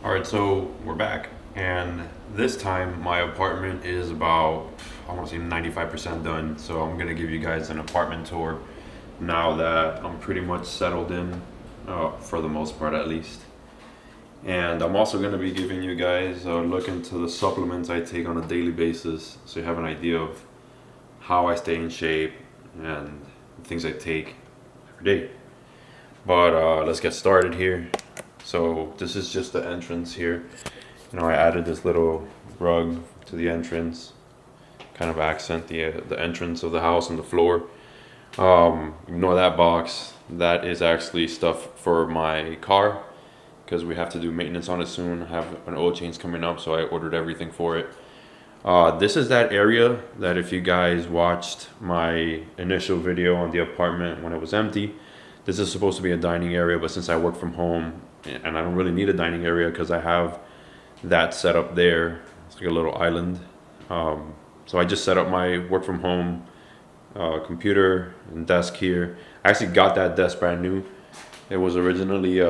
All right, so we're back, and this time my apartment is about, I want to say 95% done. So I'm gonna give you guys an apartment tour now that I'm pretty much settled in, for the most part at least. And I'm also gonna be giving you guys a look into the supplements I take on a daily basis, so you have an idea of how I stay in shape and the things I take every day. But let's get started here. So this is just the entrance here. I added this little rug to the entrance, kind of accent the entrance of the house and the floor. Ignore that box. That is actually stuff for my car because we have to do maintenance on it soon. I have an oil change coming up, so I ordered everything for it. This is that area that if you guys watched my initial video on the apartment when it was empty, this is supposed to be a dining area, but since I work from home and I don't really need a dining area because I have that set up there, it's like a little island. So I just set up my work from home computer and desk here. I actually got that desk brand new. It was originally,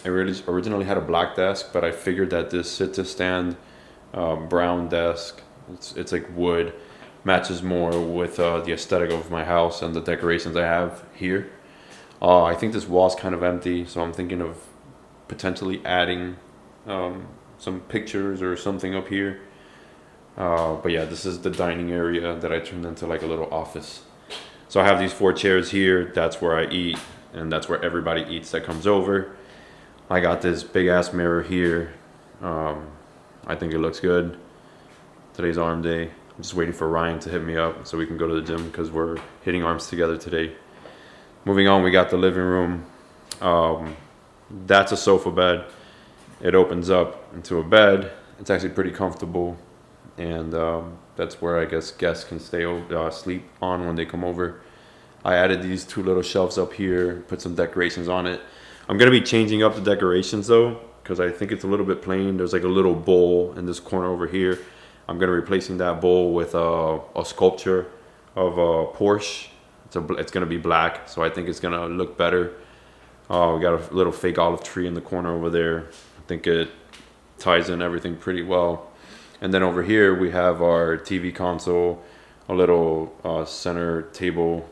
originally had a black desk, but I figured that this sit to stand brown desk, it's like wood, matches more with the aesthetic of my house and the decorations I have here. I think this wall's kind of empty, so I'm thinking of potentially adding some pictures or something up here. But yeah, this is the dining area that I turned into like a little office. So I have these 4 chairs here. That's where I eat, and that's where everybody eats that comes over. I got this big ass mirror here. I think it looks good. Today's arm day. I'm just waiting for Ryan to hit me up so we can go to the gym because we're hitting arms together today. Moving on, we got the living room. That's a sofa bed. It opens up into a bed. It's actually pretty comfortable, and that's where I guess guests can sleep on when they come over. I added these 2 little shelves up here, put some decorations on it. I'm gonna be changing up the decorations though, because I think it's a little bit plain. There's like a little bowl in this corner over here. I'm gonna be replacing that bowl with a sculpture of a Porsche. It's gonna be black, so I think it's gonna look better. We got a little fake olive tree in the corner over there. I think it ties in everything pretty well. And then over here we have our TV console, a little center table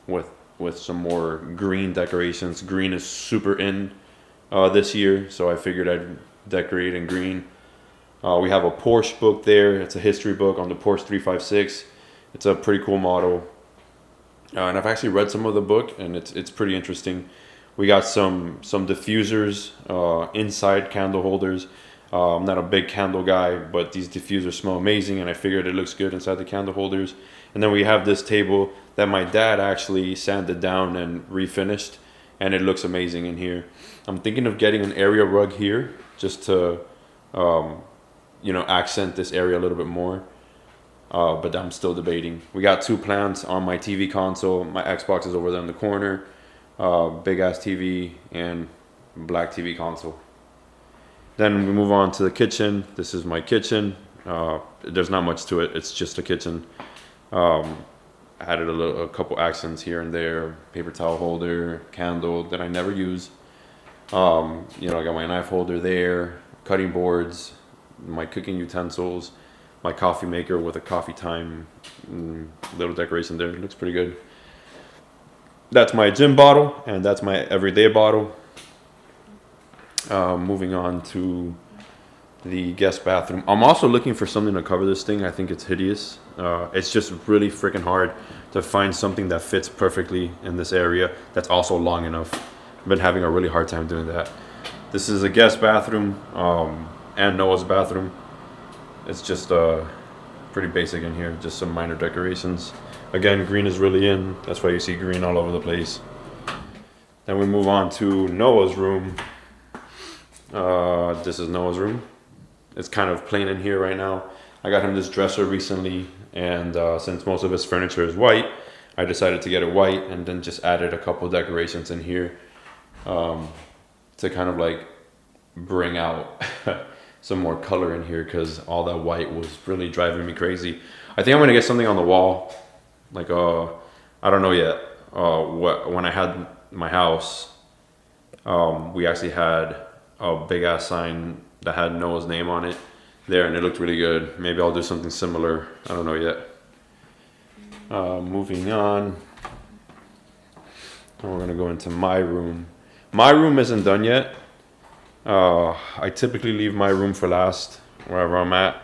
with some more green decorations. Green is super in this year, so I figured I'd decorate in green. We have a Porsche book there. It's a history book on the Porsche 356. It's a pretty cool model. And I've actually read some of the book, and it's pretty interesting. We got some diffusers, inside candle holders. I'm not a big candle guy, but these diffusers smell amazing, and I figured it looks good inside the candle holders. And then we have this table that my dad actually sanded down and refinished, and it looks amazing in here. I'm thinking of getting an area rug here just to accent this area a little bit more. But I'm still debating. We got 2 plants on my TV console. My Xbox is over there in the corner. Big ass TV and black TV console. Then we move on to the kitchen. This is my kitchen. There's not much to it. It's just a kitchen. Added a couple accents here and there. Paper towel holder, candle that I never use. I got my knife holder there, cutting boards, my cooking utensils, my coffee maker with a coffee time little decoration there. It looks pretty good. That's my gym bottle, and that's my everyday bottle. Moving on to the guest bathroom. I'm also looking for something to cover this thing. I think it's hideous. It's just really freaking hard to find something that fits perfectly in this area that's also long enough. I've been having a really hard time doing that. This is a guest bathroom and Noah's bathroom. It's just pretty basic in here, just some minor decorations. Again, green is really in. That's why you see green all over the place. Then we move on to Noah's room. This is Noah's room. It's kind of plain in here right now. I got him this dresser recently, and since most of his furniture is white, I decided to get it white and then just added a couple decorations in here to kind of like bring out some more color in here because all that white was really driving me crazy. I think I'm gonna get something on the wall, like I don't know yet. When I had my house, we actually had a big ass sign that had Noah's name on it there, and it looked really good. Maybe I'll do something similar. I don't know yet. Moving on. We're gonna go into my room. My room isn't done yet. I typically leave my room for last, wherever I'm at,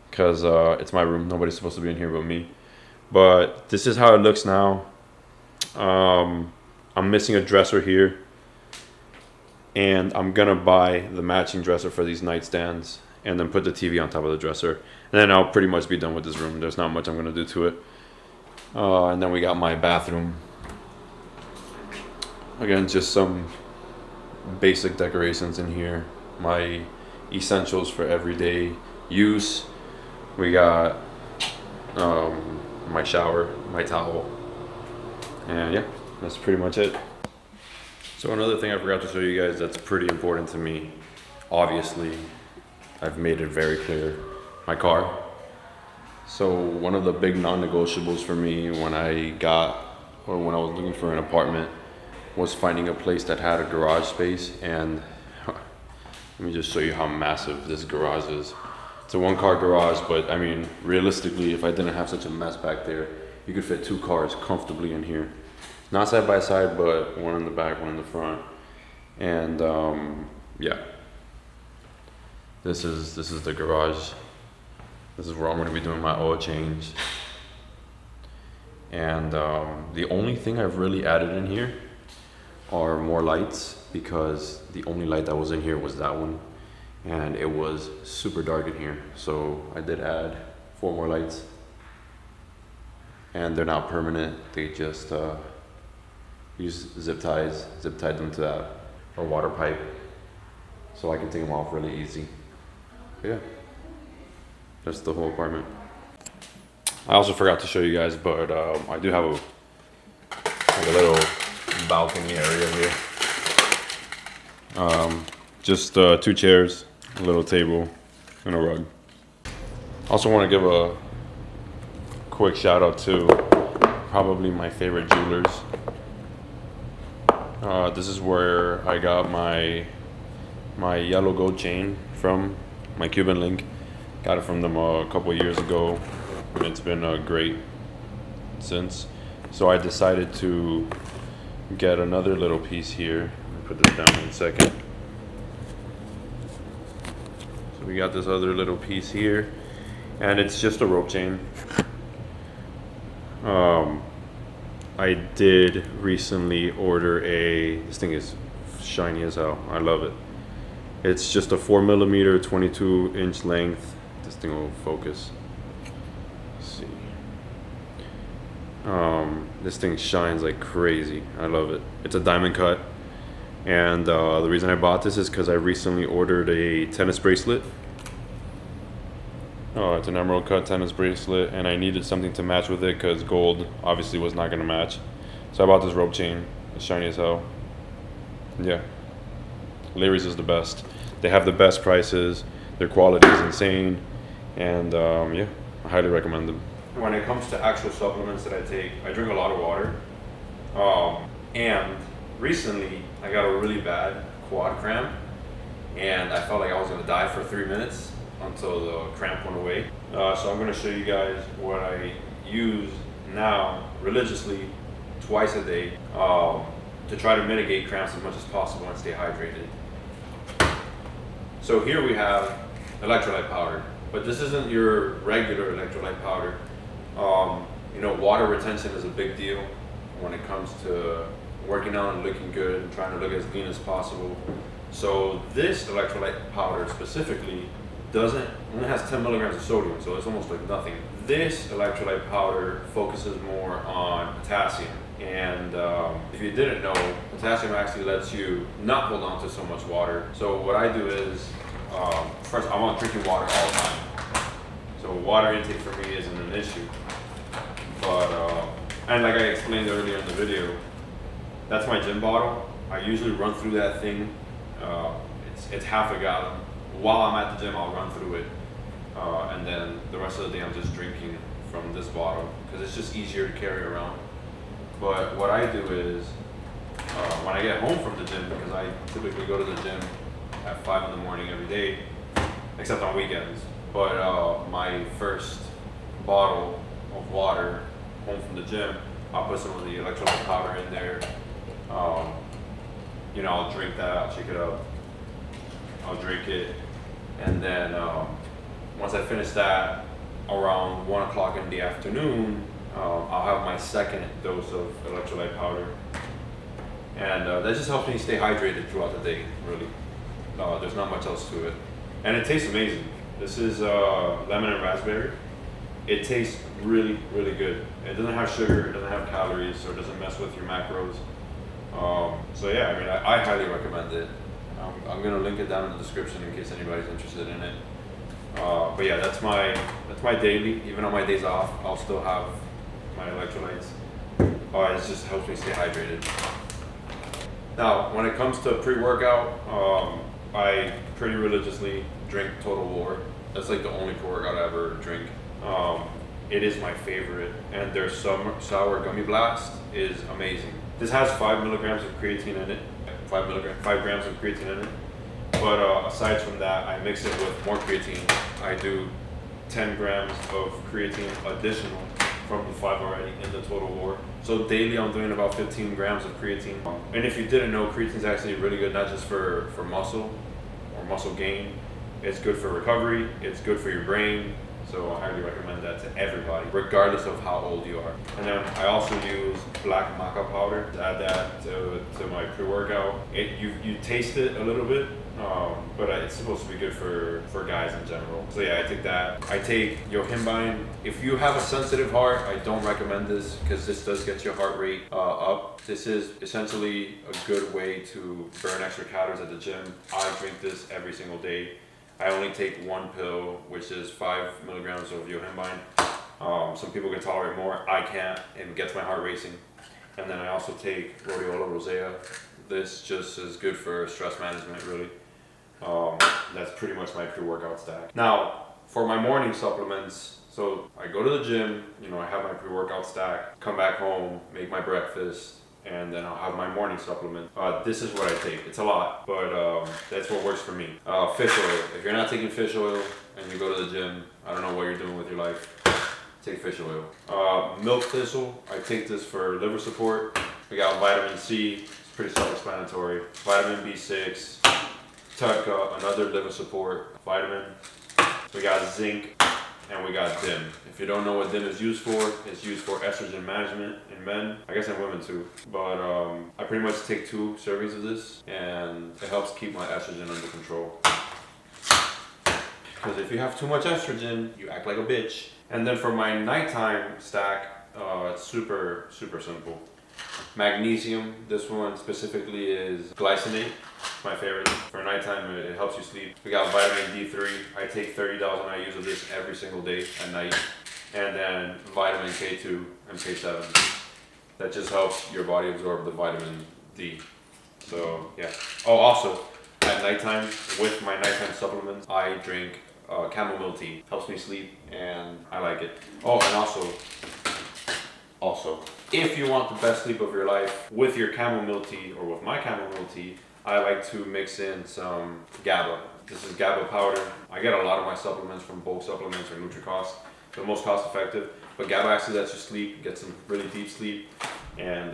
because it's my room. Nobody's supposed to be in here but me. But this is how it looks now. I'm missing a dresser here, and I'm gonna buy the matching dresser for these nightstands, and then put the TV on top of the dresser, and then I'll pretty much be done with this room. There's not much I'm gonna do to it. And then we got my bathroom. Again, just some basic decorations in here. My essentials for everyday use. We got my shower, my towel, and yeah, that's pretty much it. So another thing I forgot to show you guys that's pretty important to me, obviously, I've made it very clear, my car. So one of the big non-negotiables for me when I was looking for an apartment was finding a place that had a garage space. And let me just show you how massive this garage is. It's a one-car garage, but I mean, realistically, if I didn't have such a mess back there, you could fit 2 cars comfortably in here. Not side by side, but one in the back, one in the front. And yeah, this is the garage. This is where I'm gonna be doing my oil change. And the only thing I've really added in here are more lights, because the only light that was in here was that one, and it was super dark in here. So I did add 4 more lights, and they're not permanent. They just use zip tied them to that or water pipe, so I can take them off really easy. But yeah, that's the whole apartment. I also forgot to show you guys, but I do have a little balcony area here. Just 2 chairs, a little table, and a rug. Also want to give a quick shout out to probably my favorite jewelers. This is where I got my yellow gold chain from, my Cuban link. Got it from them a couple years ago, and it's been great since. So I decided to get another little piece here. Let me put this down in a second. So we got this other little piece here, and it's just a rope chain. I did recently order this thing is shiny as hell. I love it. It's just a 4mm, 22-inch length. This thing will focus. Let's see. This thing shines like crazy. I love it. It's a diamond cut. And the reason I bought this is because I recently ordered a tennis bracelet. It's an emerald cut tennis bracelet, and I needed something to match with it because gold obviously was not going to match. So I bought this rope chain. It's shiny as hell. Yeah. Larry's is the best. They have the best prices. Their quality is insane. And yeah, I highly recommend them. When it comes to actual supplements that I take, I drink a lot of water. And recently I got a really bad quad cramp, and I felt like I was going to die for 3 minutes until the cramp went away. So I'm going to show you guys what I use now religiously twice a day to try to mitigate cramps as much as possible and stay hydrated. So here we have electrolyte powder, but this isn't your regular electrolyte powder. You know, water retention is a big deal when it comes to working out and looking good and trying to look as lean as possible. So this electrolyte powder specifically only has 10 milligrams of sodium, so it's almost like nothing. This electrolyte powder focuses more on potassium, and if you didn't know, potassium actually lets you not hold on to so much water. So what I do is, first I want drinking water all the time. So water intake for me isn't an issue. But, and like I explained earlier in the video, that's my gym bottle. I usually run through that thing. It's half a gallon. While I'm at the gym, I'll run through it. And then the rest of the day, I'm just drinking from this bottle because it's just easier to carry around. But what I do is, when I get home from the gym, because I typically go to the gym at 5 in the morning every day, except on weekends. But my first bottle of water home from the gym, I'll put some of the electrolyte powder in there. You know, I'll drink that, I'll shake it up, I'll drink it, and then once I finish that, around 1 o'clock in the afternoon, I'll have my second dose of electrolyte powder, and that just helps me stay hydrated throughout the day. Really, there's not much else to it, and it tastes amazing. This is lemon and raspberry. It tastes really, really good. It doesn't have sugar, it doesn't have calories, so it doesn't mess with your macros. So yeah, I mean, I highly recommend it. I'm gonna link it down in the description in case anybody's interested in it. But yeah, that's my daily. Even on my days off, I'll still have my electrolytes. It just helps me stay hydrated. Now, when it comes to pre-workout, I pretty religiously drink Total War. That's like the only pre-workout I ever drink. It is my favorite, and their sour gummy blast is amazing. This has 5 milligrams of creatine in it. 5 grams of creatine in it. But aside from that, I mix it with more creatine. I do 10 grams of creatine additional from the 5 already in the Total War. So daily I'm doing about 15 grams of creatine. And if you didn't know, creatine is actually really good, not just for muscle or muscle gain. It's good for recovery, it's good for your brain. So I highly recommend that to everybody, regardless of how old you are. And then I also use black maca powder to add that to my pre-workout. You taste it a little bit, but it's supposed to be good for guys in general. So yeah, I take that. I take Yohimbine. If you have a sensitive heart, I don't recommend this because this does get your heart rate up. This is essentially a good way to burn extra calories at the gym. I drink this every single day. I only take 1 pill, which is 5 milligrams of Yohimbine. Some people can tolerate more. I can't, and it gets my heart racing. And then I also take rhodiola rosea. This just is good for stress management, really. That's pretty much my pre-workout stack. Now, for my morning supplements, so I go to the gym, you know, I have my pre-workout stack, come back home, make my breakfast, and then I'll have my morning supplement. This is what I take. It's a lot, but that's what works for me. Fish oil. If you're not taking fish oil and you go to the gym, I don't know what you're doing with your life, take fish oil. Milk thistle. I take this for liver support. We got vitamin C. It's pretty self-explanatory. Vitamin B6. Tutka, another liver support vitamin. We got zinc. And we got DIM. If you don't know what DIM is used for, it's used for estrogen management in men. I guess in women too. But I pretty much take 2 servings of this, and it helps keep my estrogen under control. Because if you have too much estrogen, you act like a bitch. And then for my nighttime stack, it's super, super simple. Magnesium, this one specifically is glycinate. It's my favorite. For nighttime, it helps you sleep. We got vitamin D3. I take 30,000 IUs of this every single day at night. And then vitamin K2 and K7. That just helps your body absorb the vitamin D. So, yeah. Oh, also, at nighttime, with my nighttime supplements, I drink chamomile tea. Helps me sleep, and I like it. Oh, and also, if you want the best sleep of your life with your chamomile tea or with my chamomile tea, I like to mix in some GABA. This is GABA powder. I get a lot of my supplements from bulk supplements or NutriCost. They're the most cost effective. But GABA actually lets you sleep, get some really deep sleep, and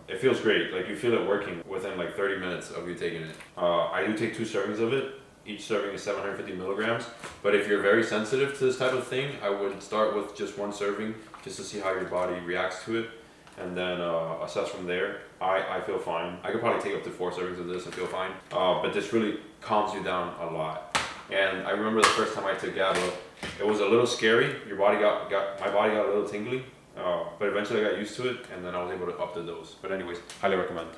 it feels great. Like you feel it working within like 30 minutes of you taking it. I do take 2 servings of it. Each serving is 750 milligrams. But if you're very sensitive to this type of thing, I would start with just 1 serving just to see how your body reacts to it, and then assess from there. I feel fine. I could probably take up to 4 servings of this and feel fine. But this really calms you down a lot. And I remember the first time I took GABA, it was a little scary. My body got a little tingly. But eventually I got used to it, and then I was able to up the dose. But anyways, highly recommend.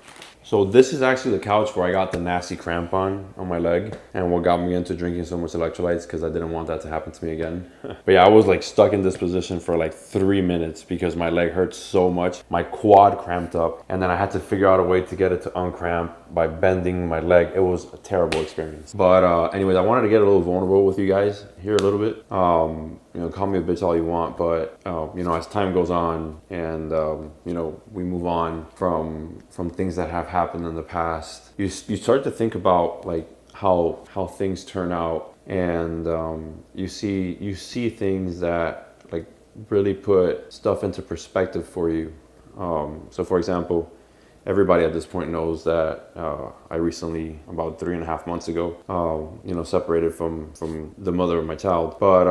So this is actually the couch where I got the nasty cramp on my leg, and what got me into drinking so much electrolytes, because I didn't want that to happen to me again. But yeah, I was like stuck in this position for like 3 minutes because my leg hurt so much. My quad cramped up, and then I had to figure out a way to get it to uncramp by bending my leg. It was a terrible experience. But anyways, I wanted to get a little vulnerable with you guys here a little bit. You know, call me a bitch all you want, but you know, as time goes on and you know, we move on from things that have happened in the past, you start to think about like how things turn out, and you see things that like really put stuff into perspective for you. So for example, everybody at this point knows that I recently, about 3.5 months ago, separated from the mother of my child. But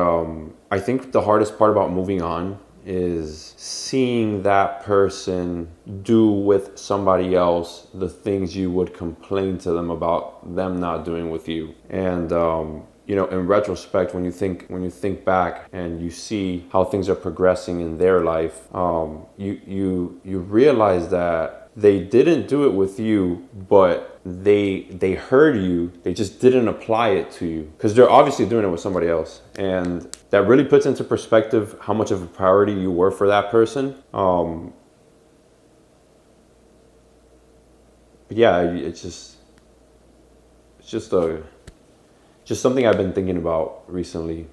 I think the hardest part about moving on is seeing that person do with somebody else the things you would complain to them about them not doing with you. And in retrospect, when you think back and you see how things are progressing in their life, you realize that they didn't do it with you, but they heard you. They just didn't apply it to you because they're obviously doing it with somebody else, and that really puts into perspective how much of a priority you were for that person. Yeah, it's just something I've been thinking about recently.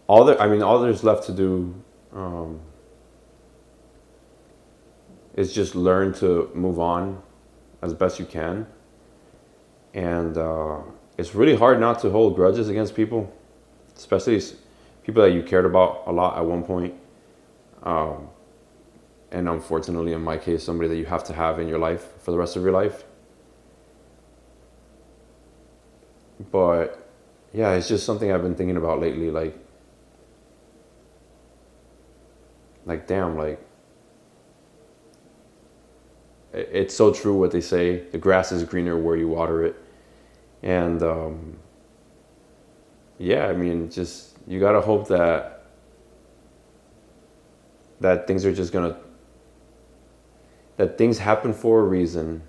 All there's left to do is just learn to move on as best you can. And it's really hard not to hold grudges against people, especially people that you cared about a lot at one point. And unfortunately, in my case, somebody that you have to have in your life for the rest of your life. But yeah, it's just something I've been thinking about lately. Like damn, like it's so true what they say. The grass is greener where you water it. And yeah, I mean, just you gotta hope that things are just that things happen for a reason,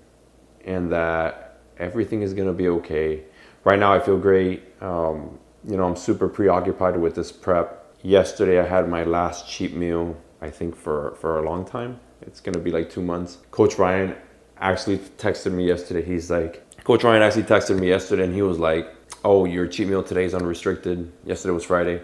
and that everything is gonna be okay. Right now I feel great. I'm super preoccupied with this prep. Yesterday I had my last cheat meal, I think for a long time. It's gonna be like 2 months. Coach Ryan actually texted me yesterday. And he was like, oh, your cheat meal today is unrestricted. Yesterday was Friday.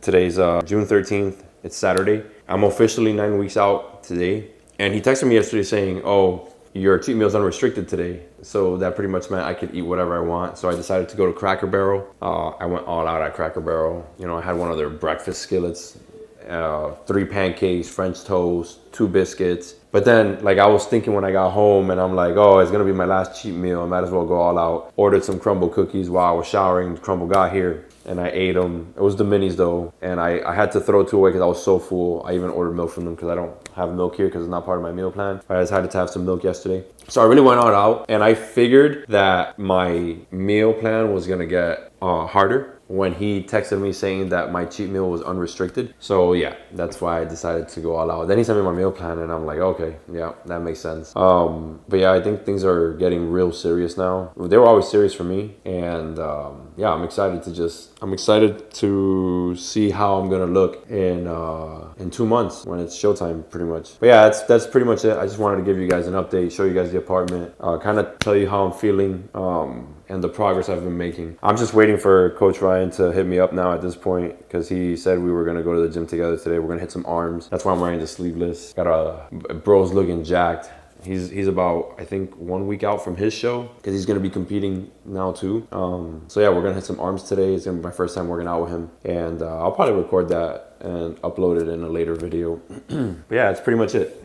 Today's June 13th. It's Saturday. I'm officially 9 weeks out today. And he texted me yesterday saying, oh, your cheat meal is unrestricted today. So that pretty much meant I could eat whatever I want. So I decided to go to Cracker Barrel. I went all out at Cracker Barrel. I had one of their breakfast skillets, 3 pancakes, French toast, 2 biscuits. But then, I was thinking when I got home, and I'm like, oh, it's gonna be my last cheat meal. I might as well go all out. Ordered some crumble cookies while I was showering. Crumble got here, and I ate them. It was the minis though, and I had to throw 2 away because I was so full. I even ordered milk from them because I don't have milk here because it's not part of my meal plan. I decided to have some milk yesterday. So I really went all out, and I figured that my meal plan was gonna get harder when he texted me saying that my cheat meal was unrestricted. So yeah, that's why I decided to go all out. Then he sent me my meal plan, and I'm like, okay, yeah, that makes sense. But yeah, I think things are getting real serious now. They were always serious for me, and yeah, I'm excited to see how I'm gonna look in 2 months when it's showtime, pretty much. But yeah, that's pretty much it. I just wanted to give you guys an update, show you guys the apartment, kind of tell you how I'm feeling, and the progress I've been making. I'm just waiting for Coach Ryan to hit me up now at this point, because he said we were gonna go to the gym together today. We're gonna hit some arms. That's why I'm wearing the sleeveless. Got bro's looking jacked. He's about, I think, 1 week out from his show, because he's going to be competing now too. So yeah, we're going to hit some arms today. It's going to be my first time working out with him. And I'll probably record that and upload it in a later video. But yeah, that's pretty much it.